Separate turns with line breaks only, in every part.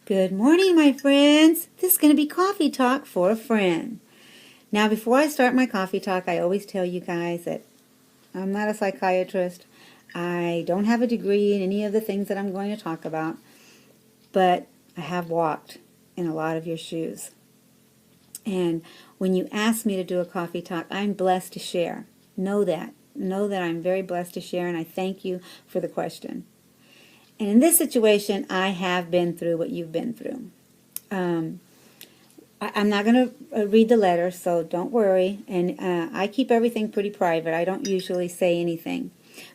Good morning, my friends. This is going to be Coffee Talk for a friend. Now, before I start my coffee talk, I always tell you guys that I'm not a psychiatrist. I don't have a degree in any of the things that I'm going to talk about, but I have walked in a lot of your shoes. And when you ask me to do a coffee talk, I'm blessed to share. Know that. Know that I'm very blessed to share, and I thank you for the question. And in this situation, I have been through what you've been through. I'm not going to read the letter, so don't worry. And I keep everything pretty private. I don't usually say anything.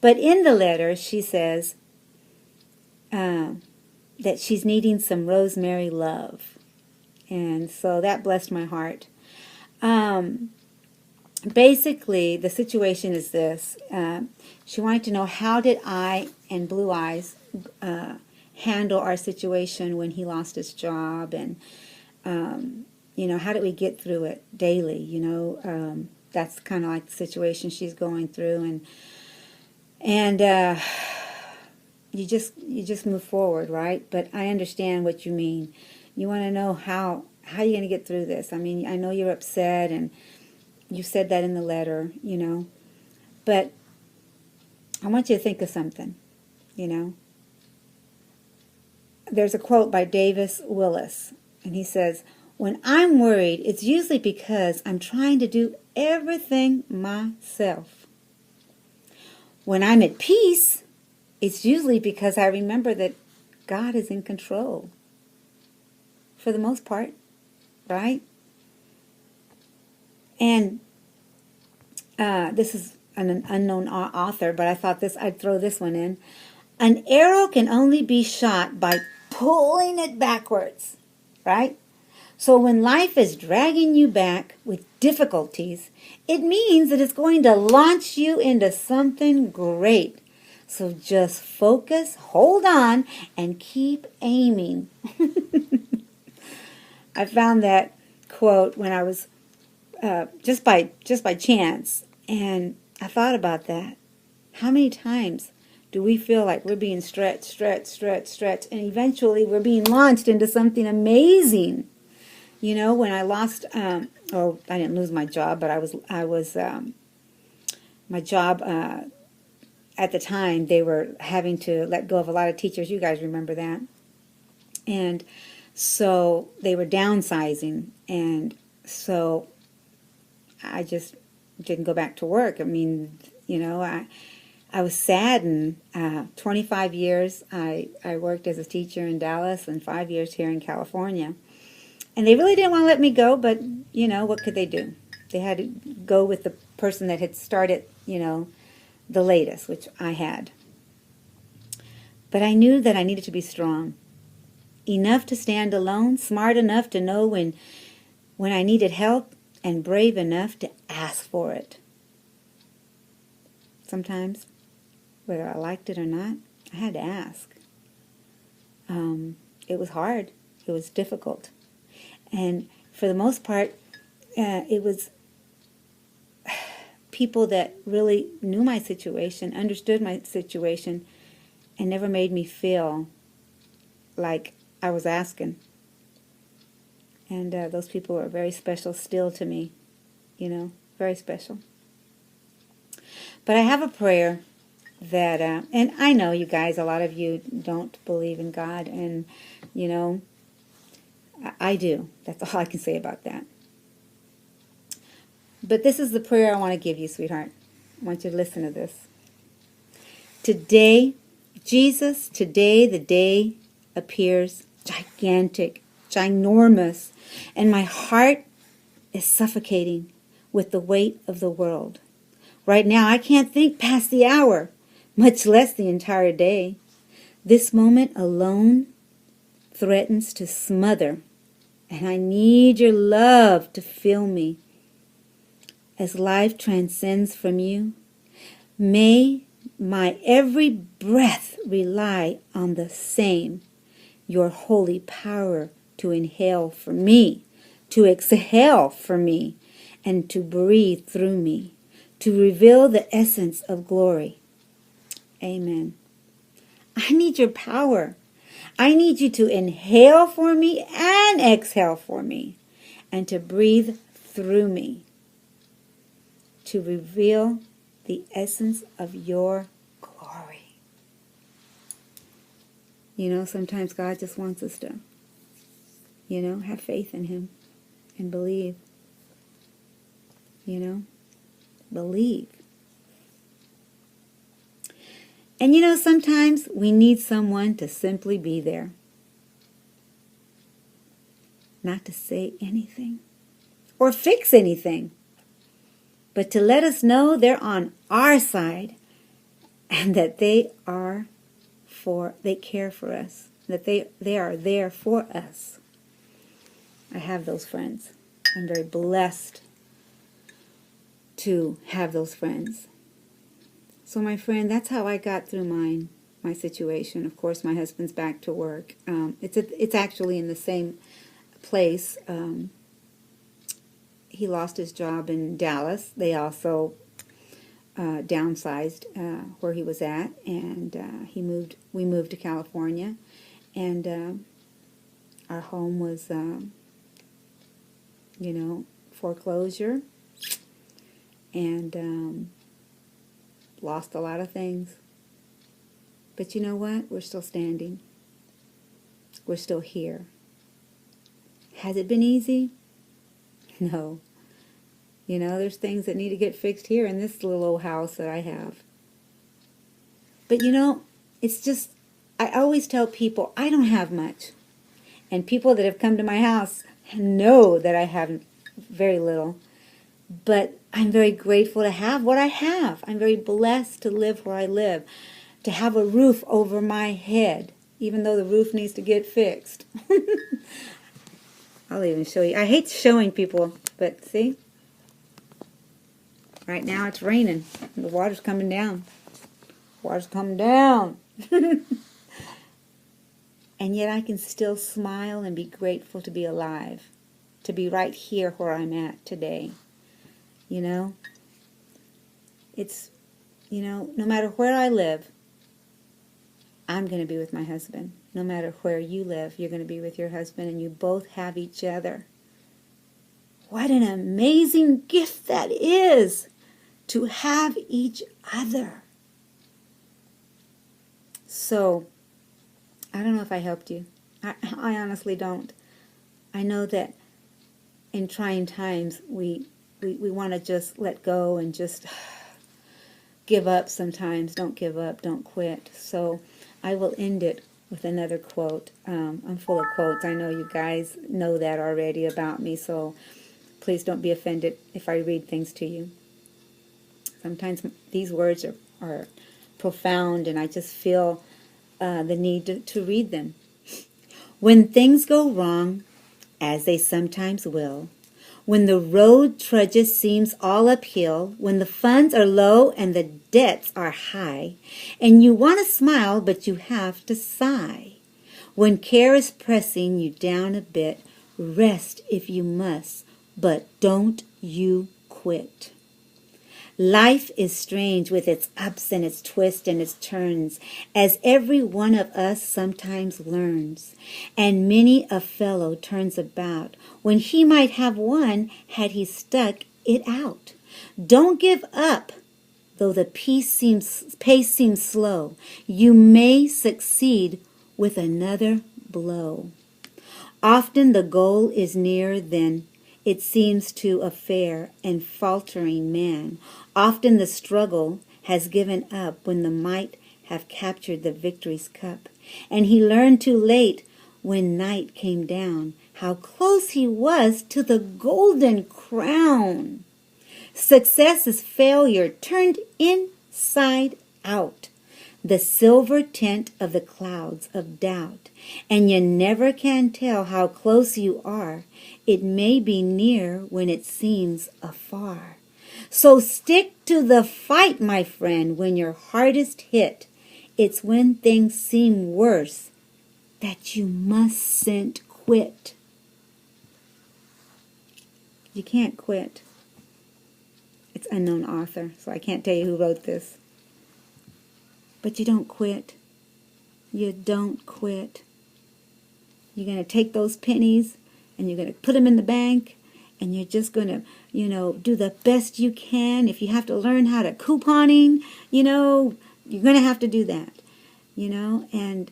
But in the letter, she says that she's needing some rosemary love. And so that blessed my heart. Basically, the situation is this. She wanted to know, how did I and Blue Eyes handle our situation when he lost his job, and how did we get through it daily? That's kind of like the situation she's going through, and you just move forward, right? But I understand what you mean. You want to know how you're going to get through this. I mean, I know you're upset, and you said that in the letter, but I want you to think of something, There's a quote by Davis Willis, and he says, "When I'm worried, it's usually because I'm trying to do everything myself. When I'm at peace, it's usually because I remember that God is in control. For the most part, right?" And this is an unknown author, but I thought I'd throw this one in. An arrow can only be shot by pulling it backwards, right? So when life is dragging you back with difficulties, it means that it's going to launch you into something great. So just focus, hold on, and keep aiming. I found that quote when I was just by chance, and I thought about that. How many times do we feel like we're being stretched, and eventually we're being launched into something amazing? When I lost, I didn't lose my job, but my job at the time, they were having to let go of a lot of teachers. You guys remember that? And so they were downsizing, and so I just didn't go back to work. I mean, I was saddened. 25 years I worked as a teacher in Dallas, and 5 years here in California. And they really didn't want to let me go, but, what could they do? They had to go with the person that had started, the latest, which I had. But I knew that I needed to be strong. Enough to stand alone, smart enough to know when I needed help, and brave enough to ask for it. Sometimes, whether I liked it or not, I had to ask. It was hard. It was difficult. And for the most part, it was people that really knew my situation, understood my situation, and never made me feel like I was asking. And those people were very special still to me, very special. But I have a prayer that, and I know you guys, a lot of you don't believe in God, and, I do. That's all I can say about that. But this is the prayer I want to give you, sweetheart. I want you to listen to this. Today, Jesus, today the day appears gigantic, ginormous, and my heart is suffocating with the weight of the world. Right now, I can't think past the hour, much less the entire day. This moment alone threatens to smother, and I need your love to fill me. As life transcends from you, may my every breath rely on the same, your holy power to inhale for me, to exhale for me, and to breathe through me, to reveal the essence of glory. Amen. I need your power. I need you to inhale for me and exhale for me, and to breathe through me, to reveal the essence of your glory. You know, sometimes God just wants us to, have faith in Him and believe. Believe. And sometimes we need someone to simply be there. Not to say anything or fix anything, but to let us know they're on our side and that they care for us, that they are there for us. I have those friends. I'm very blessed to have those friends. So my friend, that's how I got through my situation. Of course, my husband's back to work. It's actually in the same place. He lost his job in Dallas. They also downsized where he was at, and we moved to California, and our home was foreclosure, and lost a lot of things. But you know what? We're still standing. We're still here. Has it been easy? No. There's things that need to get fixed here in this little old house that I have. But it's just, I always tell people I don't have much. And people that have come to my house know that I have very little. But I'm very grateful to have what I have. I'm very blessed to live where I live, to have a roof over my head, even though the roof needs to get fixed. I'll even show you. I hate showing people, but see? Right now it's raining. The water's coming down. Water's coming down. And yet I can still smile and be grateful to be alive, to be right here where I'm at today. It's, no matter where I live, I'm going to be with my husband. No matter where you live, you're going to be with your husband, and you both have each other. What an amazing gift that is, to have each other. So, I don't know if I helped you. I honestly don't. I know that in trying times, we want to just let go and just give up sometimes. Don't give up. Don't quit. So I will end it with another quote. I'm full of quotes. I know you guys know that already about me, so please don't be offended if I read things to you. Sometimes these words are profound, and I just feel the need to read them. When things go wrong, as they sometimes will, when the road trudges seems all uphill, when the funds are low and the debts are high, and you want to smile but you have to sigh, when care is pressing you down a bit, rest if you must, but don't you quit. Life is strange with its ups and its twists and its turns, as every one of us sometimes learns, and many a fellow turns about when he might have won had he stuck it out. Don't give up, though the pace seems slow. You may succeed with another blow. Often the goal is nearer than it seems to a fair and faltering man. Often the struggle has given up when the might have captured the victory's cup. And he learned too late when night came down how close he was to the golden crown. Success is failure turned inside out, the silver tint of the clouds of doubt. And you never can tell how close you are. It may be near when it seems afar. So stick to the fight, my friend, when you're hardest hit. It's when things seem worse that you mustn't quit. You can't quit. It's unknown author, so I can't tell you who wrote this. But you don't quit. You don't quit. You're going to take those pennies and you're going to put them in the bank, and you're just going to, do the best you can. If you have to learn how to couponing, you're going to have to do that, and,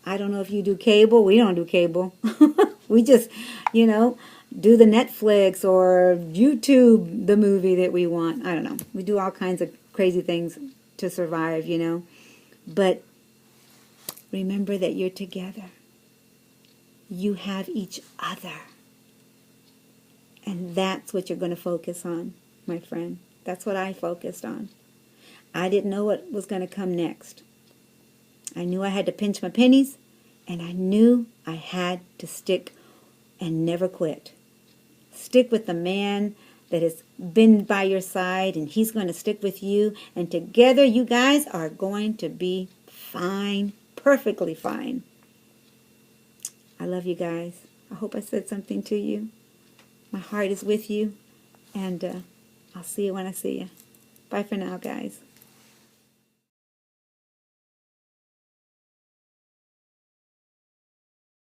I don't know if you do cable. We don't do cable. We just, do the Netflix or YouTube the movie that we want. I don't know. We do all kinds of crazy things to survive, But remember that you're together. You have each other. And that's what you're going to focus on, my friend. That's what I focused on. I didn't know what was going to come next. I knew I had to pinch my pennies, and I knew I had to stick and never quit. Stick with the man that has been by your side, and he's going to stick with you. And together, you guys are going to be fine, perfectly fine. I love you guys. I hope I said something to you. My heart is with you, and I'll see you when I see you. Bye for now, guys.